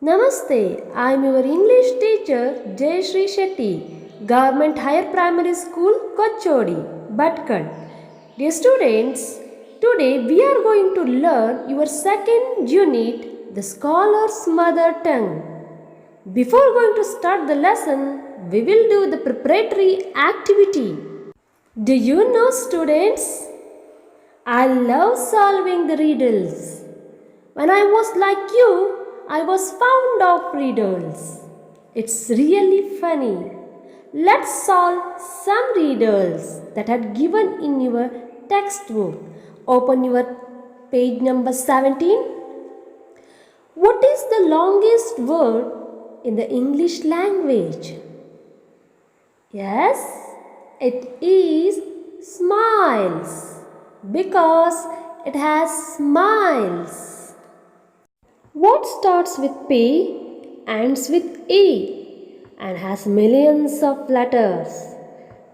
Namaste, I am your English teacher Jay Shri Shetty, Government Higher Primary School, Kochodi, Bhatkal. Dear students, today we are going to learn your second unit, the Scholar's Mother Tongue. Before going to start the lesson, we will do the preparatory activity. Do you know, students? I love solving the riddles. When I was like you, I was fond of riddles. It's really funny. Let's solve some riddles that are given in your textbook. Open your page number 17. What is the longest word in the English language? Yes, it is smiles because it has smiles. What starts with P, ends with E, and has millions of letters?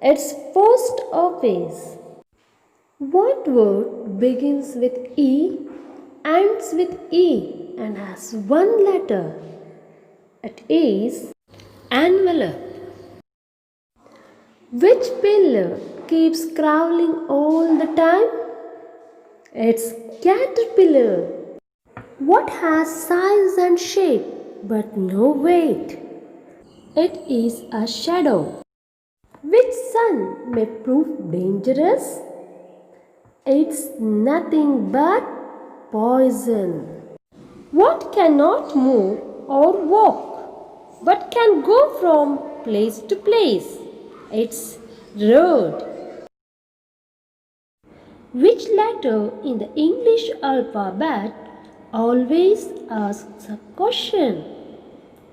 It's post office. What word begins with E, ends with E, and has one letter? It is envelope. Which pillar keeps crawling all the time? It's caterpillar. What has size and shape but no weight? It is a shadow. Which sun may prove dangerous? It's nothing but poison. What cannot move or walk but can go from place to place? It's road. Which letter in the English alphabet always asks a question?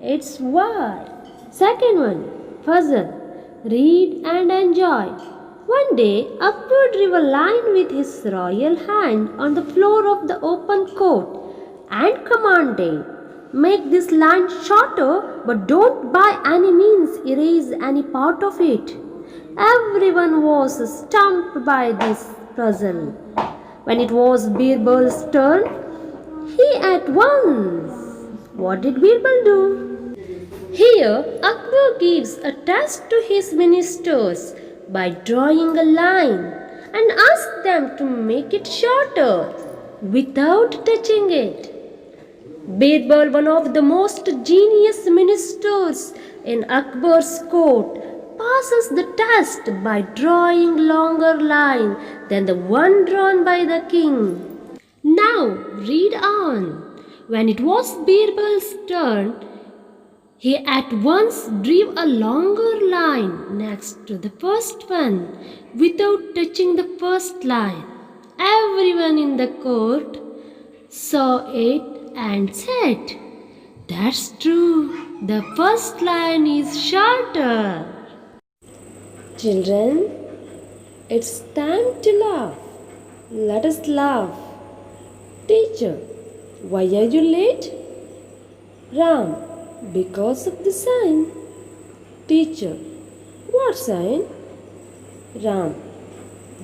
It's Y. Second one, puzzle. Read and enjoy. One day, Akbar drew a line with his royal hand on the floor of the open court and commanded, "Make this line shorter, but don't by any means erase any part of it." Everyone was stumped by this puzzle. When it was Birbal's turn, he at once. What did Birbal do? Here, Akbar gives a test to his ministers by drawing a line and asks them to make it shorter without touching it. Birbal, one of the most genius ministers in Akbar's court, passes the test by drawing longer line than the one drawn by the king. Now read on. When it was Birbal's turn, he at once drew a longer line next to the first one without touching the first line. Everyone in the court saw it and said, "That's true, the first line is shorter." Children, it's time to laugh. Let us laugh. Teacher, why are you late? Ram, because of the sign. Teacher, what sign? Ram,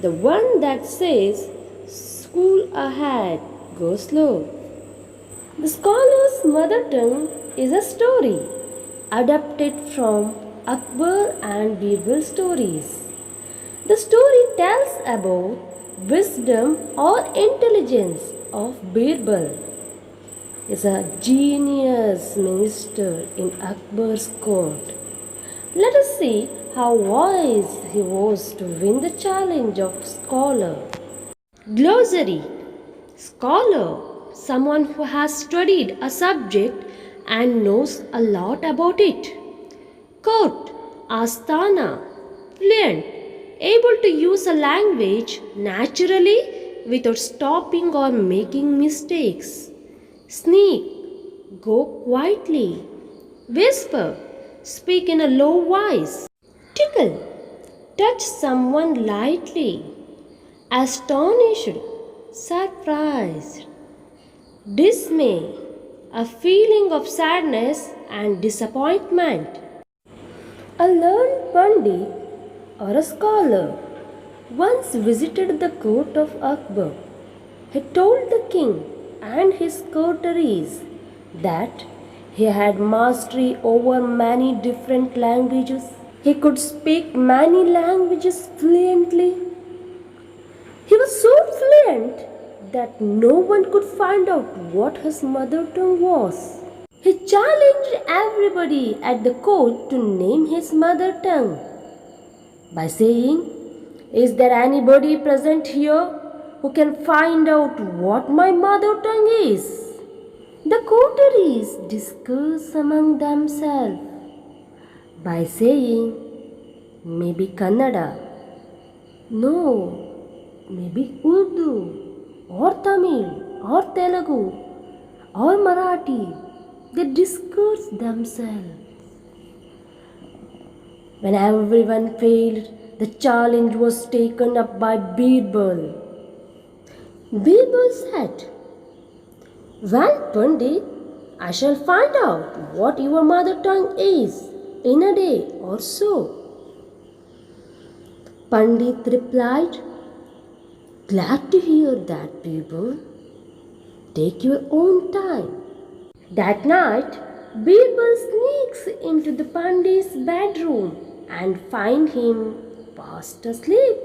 the one that says school ahead, go slow. The Scholar's Mother Tongue is a story adapted from Akbar and Birbal stories. The story tells about wisdom or intelligence of Birbal. Is a genius minister in Akbar's court. Let us see how wise he was to win the challenge of scholar. Glossary. Scholar, someone who has studied a subject and knows a lot about it. Court, Asthana, fluent, able to use a language naturally without stopping or making mistakes. Sneak, go quietly. Whisper, speak in a low voice. Tickle, touch someone lightly. Astonished, surprised. Dismay, a feeling of sadness and disappointment. A learned Pandit or a scholar once visited the court of Akbar. He told the king and his coteries that He had mastery over many different languages. He could speak many languages fluently. He was so fluent that no one could find out what his mother tongue was. He challenged everybody at the court to name his mother tongue by saying, "Is there anybody present here who can find out what my mother tongue is?" The coteries discussed among themselves by saying, "Maybe Kannada, no, maybe Urdu, or Tamil, or Telugu, or Marathi." They discussed themselves. When everyone failed, the challenge was taken up by Birbal. Birbal said, "Well, Pandit, I shall find out what your mother tongue is in a day or so." Pandit replied, "Glad to hear that, Birbal. Take your own time." That night, Birbal sneaks into the Pandit's bedroom and finds him fast asleep.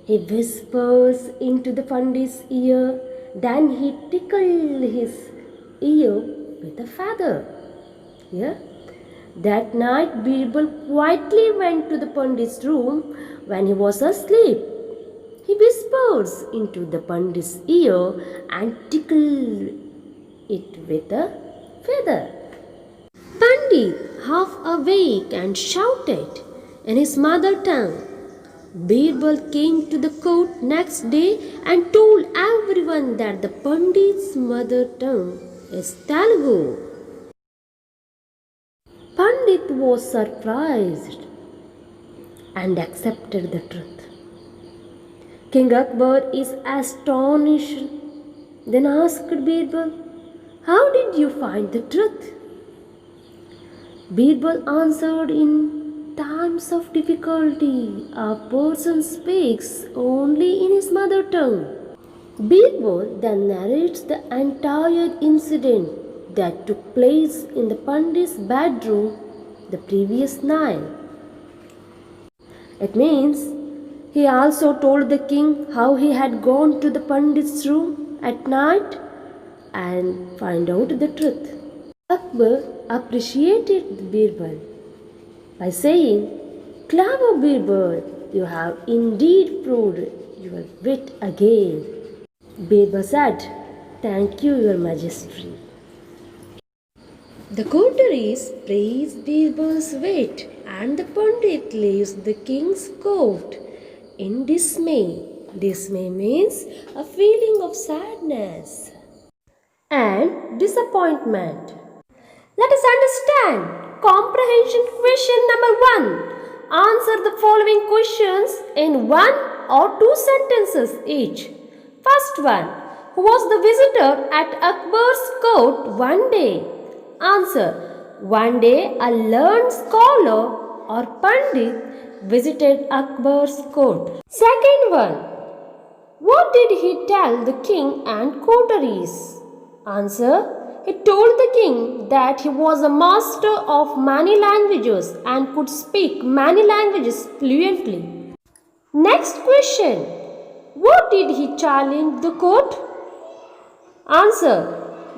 He whispers into the Pandit's ear, then he tickles his ear with a feather. Yeah? That night, Birbal quietly went to the Pandit's room when he was asleep. He whispers into the Pandit's ear and tickles it with a feather. Pandit, half awake, and shouted in his mother tongue. Birbal came to the court next day and told everyone that the Pandit's mother tongue is Telugu. Pandit was surprised and accepted the truth. King Akbar is astonished, then asked Birbal, "How did you find the truth?" Birbal answered, "In times of difficulty, a person speaks only in his mother tongue." Birbal then narrates the entire incident that took place in the Pandit's bedroom the previous night. It means he also told the king how he had gone to the Pandit's room at night and find out the truth. Akbar appreciated Birbal by saying, "Clever Birbal, you have indeed proved your wit again." Birbal said, "Thank you, Your Majesty." The coteries praised Birbal's wit, and the Pandit leaves the king's court in dismay. Dismay means a feeling of sadness and disappointment. Let us understand comprehension question number 1. Answer the following questions in 1 or 2 sentences each. First one. Who was the visitor at Akbar's court one day? Answer. One day a learned scholar or Pandit visited Akbar's court. Second one. What did he tell the king and coteries? Answer. He told the king that he was a master of many languages and could speak many languages fluently. Next question. What did he challenge the court? Answer.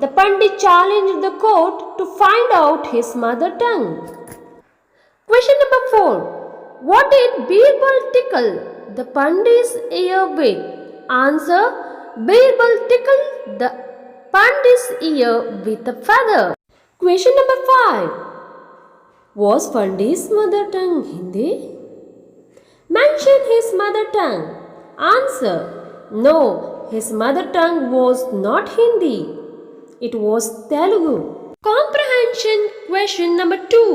The Pandit challenged the court to find out his mother tongue. Question number 4. What did Birbal tickle the Pandit's ear with? Answer. Birbal tickled the Pandit's ear with a feather. Question number 5. Was Pandit's mother tongue Hindi? Mention his mother tongue. Answer. No, his mother tongue was not Hindi. It was Telugu. Comprehension question number 2.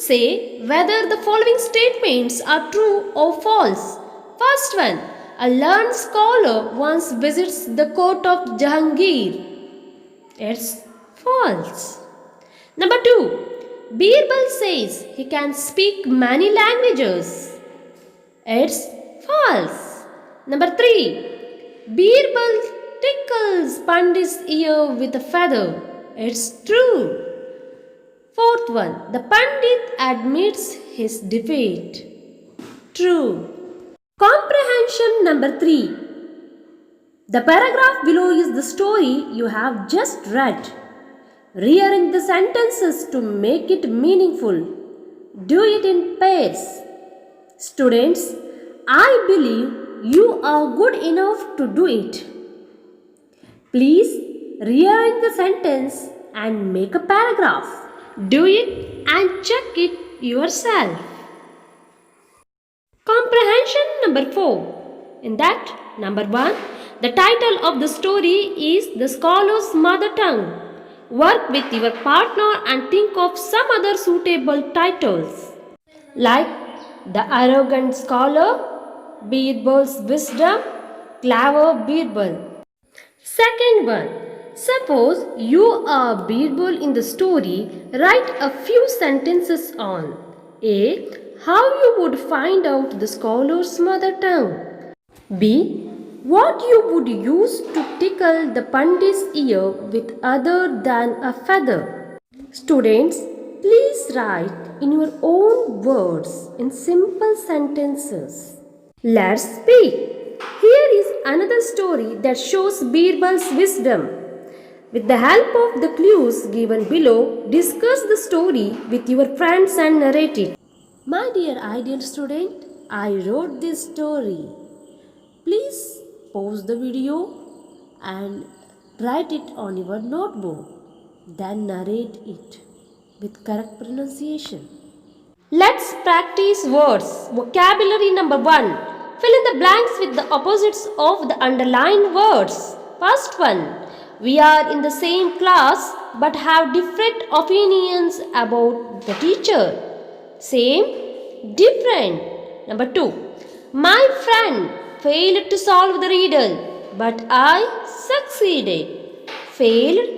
Say whether the following statements are true or false. First one. A learned scholar once visits the court of Jahangir. It's false. Number 2. Birbal says he can speak many languages. It's false. Number 3. Birbal tickles Pandit's ear with a feather. It's true. Fourth one, the Pandit admits his defeat. True. Comprehension number 3. The paragraph below is the story you have just read. Rearrange the sentences to make it meaningful. Do it in pairs. Students, I believe you are good enough to do it. Please rearrange the sentence and make a paragraph. Do it and check it yourself. Comprehension number 4. In that, number 1, the title of the story is The Scholar's Mother Tongue. Work with your partner and think of some other suitable titles. Like The Arrogant Scholar, Birbal's Wisdom, Clever Birbal. Second one. Suppose you are Birbal in the story. Write a few sentences on A. How you would find out the scholar's mother tongue. B. What you would use to tickle the Pandit's ear with other than a feather. Students, please write in your own words in simple sentences. Let's speak. Here is another story that shows Birbal's wisdom. With the help of the clues given below, discuss the story with your friends and narrate it. My dear ideal student, I wrote this story. Please pause the video and write it on your notebook. Then narrate it with correct pronunciation. Let's practice words. Vocabulary number 1. Fill in the blanks with the opposites of the underlined words. First one. We are in the same class but have different opinions about the teacher. Same, different. Number 2. My friend failed to solve the riddle, but I succeeded. Failed,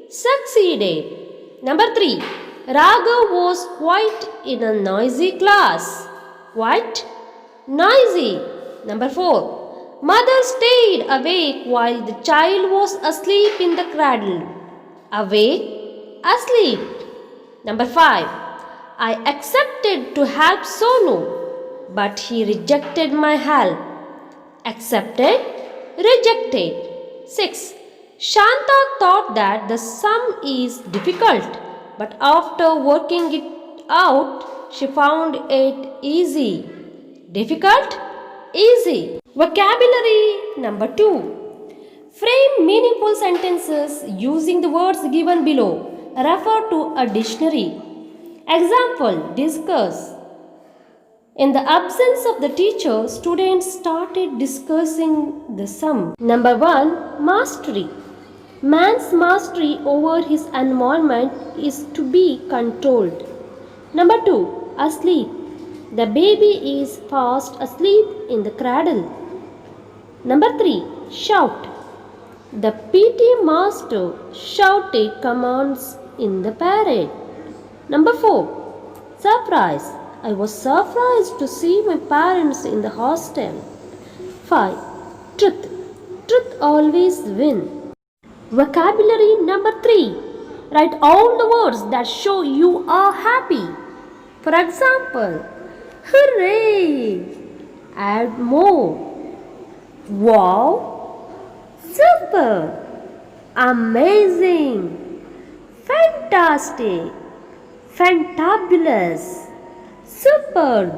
succeeded. Number 3. Raghav was quite in a noisy class. Quite noisy. Number 4. Mother stayed awake while the child was asleep in the cradle. Awake, asleep. Number 5. I accepted to help Sonu, but he rejected my help. Accepted, rejected. 6. Shanta thought that the sum is difficult, but after working it out, she found it easy. Difficult, easy. Vocabulary number 2. Frame meaningful sentences using the words given below. Refer to a dictionary. Example, discuss. In the absence of the teacher, students started discussing the sum. Number 1. Mastery. Man's mastery over his environment is to be controlled. Number 2. Asleep. The baby is fast asleep in the cradle. Number 3. Shout. The PT master shouted commands in the parade. Number 4. Surprise. I was surprised to see my parents in the hostel. 5. Truth. Truth always wins. Vocabulary number 3. Write all the words that show you are happy. For example, hooray! Add more. Wow! Super! Amazing! Fantastic! Fantabulous! Superb!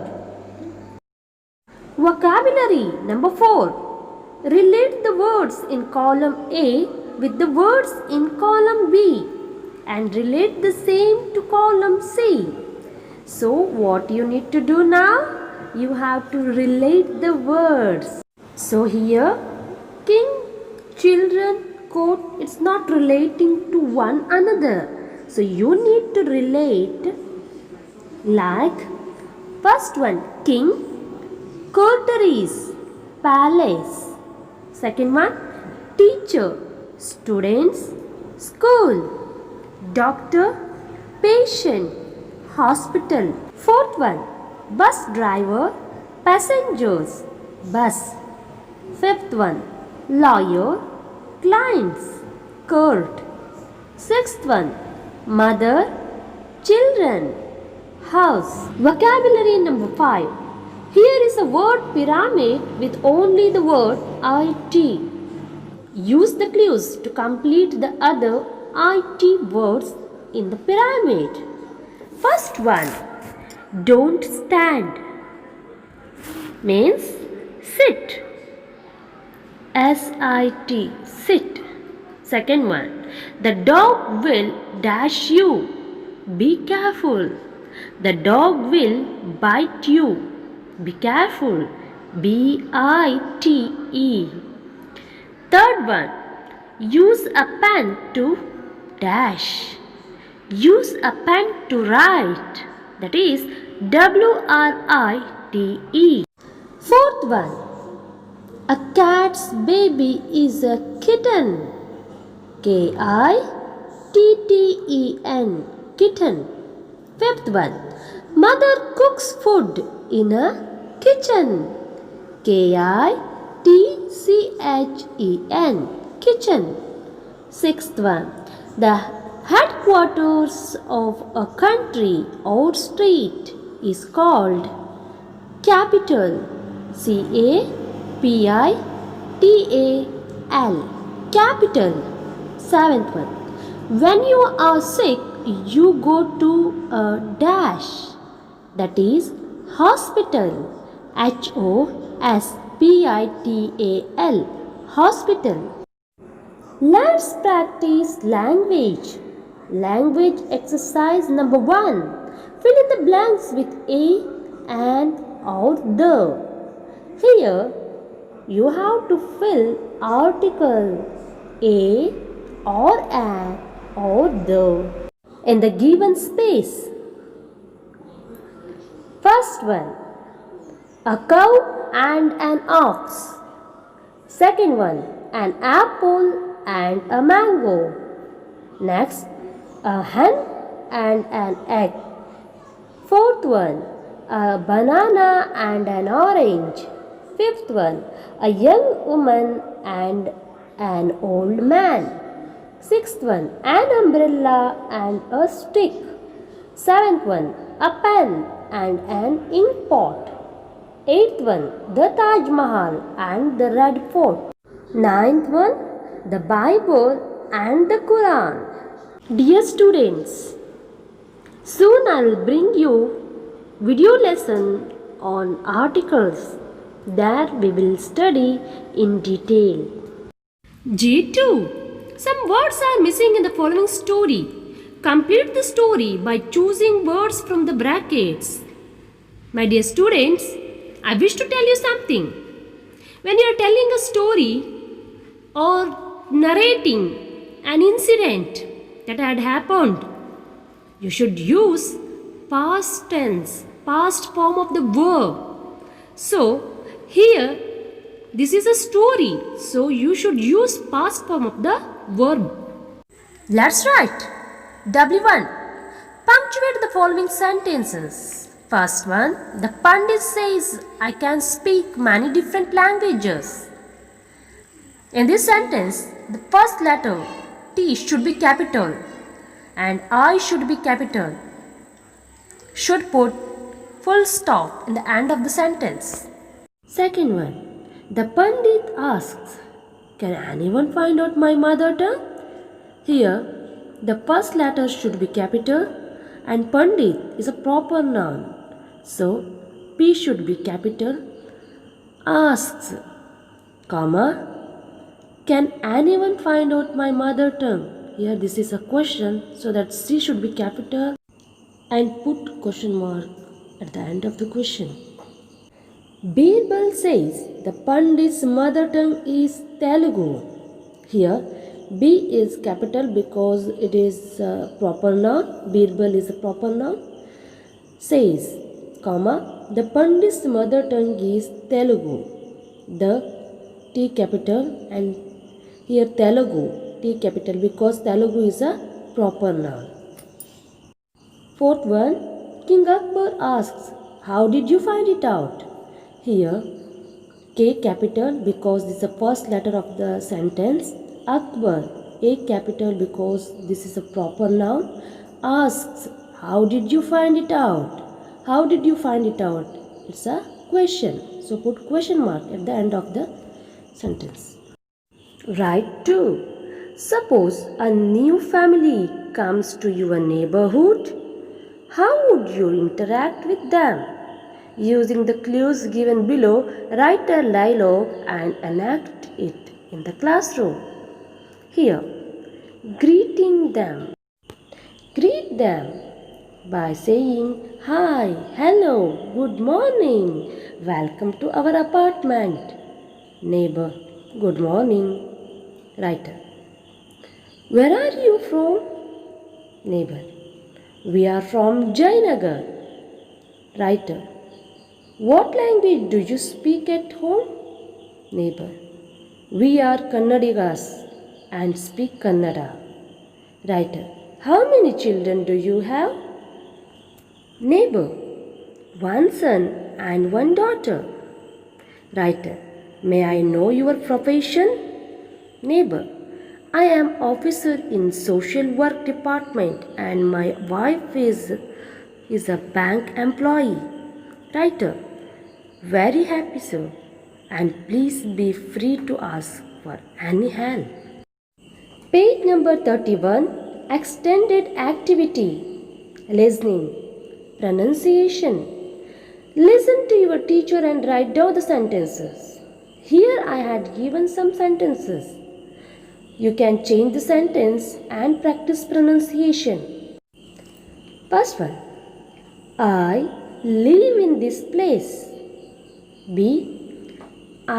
Vocabulary number 4. Relate the words in column A with the words in column B and relate the same to column C. So what you need to do now? You have to relate the words. So here, king, children, coat, it's not relating to one another. So you need to relate like first one, king, coteries, palace. Second one, teacher, students, school, doctor, patient, hospital. Fourth one, bus driver, passengers, bus. Fifth one, lawyer, clients, court. Sixth one, mother, children. children. House. Vocabulary number 5. Here is a word pyramid with only the word IT. Use the clues to complete the other IT words in the pyramid. First one. Don't stand means sit. SIT, sit. Second one. The dog will dash you. Be careful. The dog will bite you. Be careful. BITE. Third one. Use a pen to dash. Use a pen to write. That is WRITE. Fourth one. A cat's baby is a kitten. KITTEN. Kitten. Fifth one. Mother cooks food in a kitchen. KITCHEN. Kitchen. Sixth one. The headquarters of a country or state is called capital. CAPITAL. Capital. Seventh one. When you are sick, you go to a dash. That is hospital. HOSPITAL. Hospital. Let's practice language. Language exercise number 1. Fill in the blanks with a and or the. Here you have to fill article a or an or the in the given space. First one. A cow and an ox. Second one. An apple and a mango. Next, a hen and an egg. Fourth one, a banana and an orange. Fifth one, a young woman and an old man. Sixth one, an umbrella and a stick. Seventh one, a pen and an ink pot. Eighth one, the Taj Mahal and the Red Fort. Ninth one, the Bible and the Quran. Dear students, soon I will bring you video lesson on articles that we will study in detail. G2. Some words are missing in the following story. Complete the story by choosing words from the brackets. My dear students, I wish to tell you something. When you are telling a story or narrating an incident that had happened, you should use past tense, past form of the verb. So, here this is a story, so you should use past form of the verb. Let's write. W1. Punctuate the following sentences. First one, the Pandit says, I can speak many different languages. In this sentence, the first letter T should be capital and I should be capital. Should put full stop in the end of the sentence. Second one, the Pandit asks, can anyone find out my mother tongue? Here, the first letter should be capital and Pandit is a proper noun. So, P should be capital. Asks, comma, can anyone find out my mother tongue? Here this is a question, so that C should be capital and put question mark at the end of the question. Birbal says the Pandit's mother tongue is Telugu. Here B is capital because it is a proper noun. Birbal is a proper noun. Says, comma, the Pandit's mother tongue is Telugu. The T capital and here Telugu, T capital because Telugu is a proper noun. Fourth one, King Akbar asks, how did you find it out? Here K capital because this is the first letter of the sentence. Akbar, A capital because this is a proper noun. Asks, How did you find it out? How did you find it out? It's a question. So put question mark at the end of the sentence. Write 2. Suppose a new family comes to your neighborhood. How would you interact with them? Using the clues given below, write a dialogue and enact it in the classroom. Here, greeting them. Greet them by saying, "Hi, hello, good morning, welcome to our apartment." Neighbor, good morning. Writer, where are you from? Neighbor, we are from Jayanagar. Writer, what language do you speak at home? Neighbor, we are Kannadigas and speak Kannada. Writer, how many children do you have? Neighbor, one son and one daughter. Writer, may I know your profession? Neighbor, I am officer in social work department and my wife is a bank employee. Writer, very happy sir, and please be free to ask for any help. Page number 31, extended activity. Listening. Pronunciation. Listen to your teacher and write down the sentences. Here I had given some sentences. You can change the sentence and practice pronunciation. First one. I live in this place. B.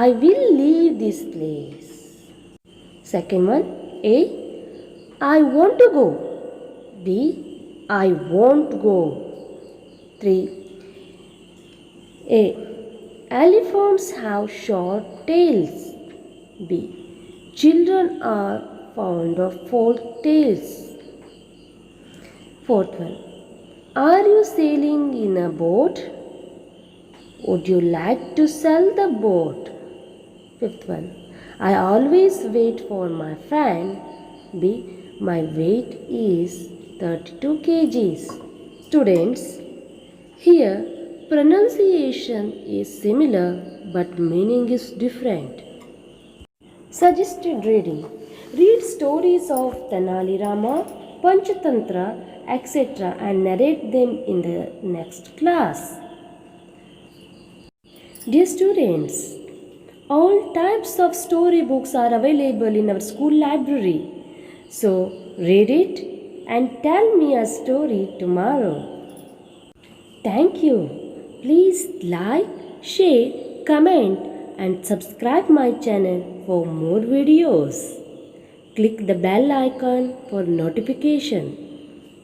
I will leave this place. Second one. A. I want to go. B. I won't go. 3. A. Elephants have short tails. B. Children are fond of folk tales. Fourth one. Are you sailing in a boat? Would you like to sell the boat? Fifth one. I always wait for my friend. B. My weight is 32 kgs. Students, here pronunciation is similar but meaning is different. Suggested reading. Read stories of Tenali Rama, Panchatantra, etc. and narrate them in the next class. Dear students, all types of storybooks are available in our school library. So read it and tell me a story tomorrow. Thank you. Please like, share, comment and subscribe my channel for more videos. Click the bell icon for notification.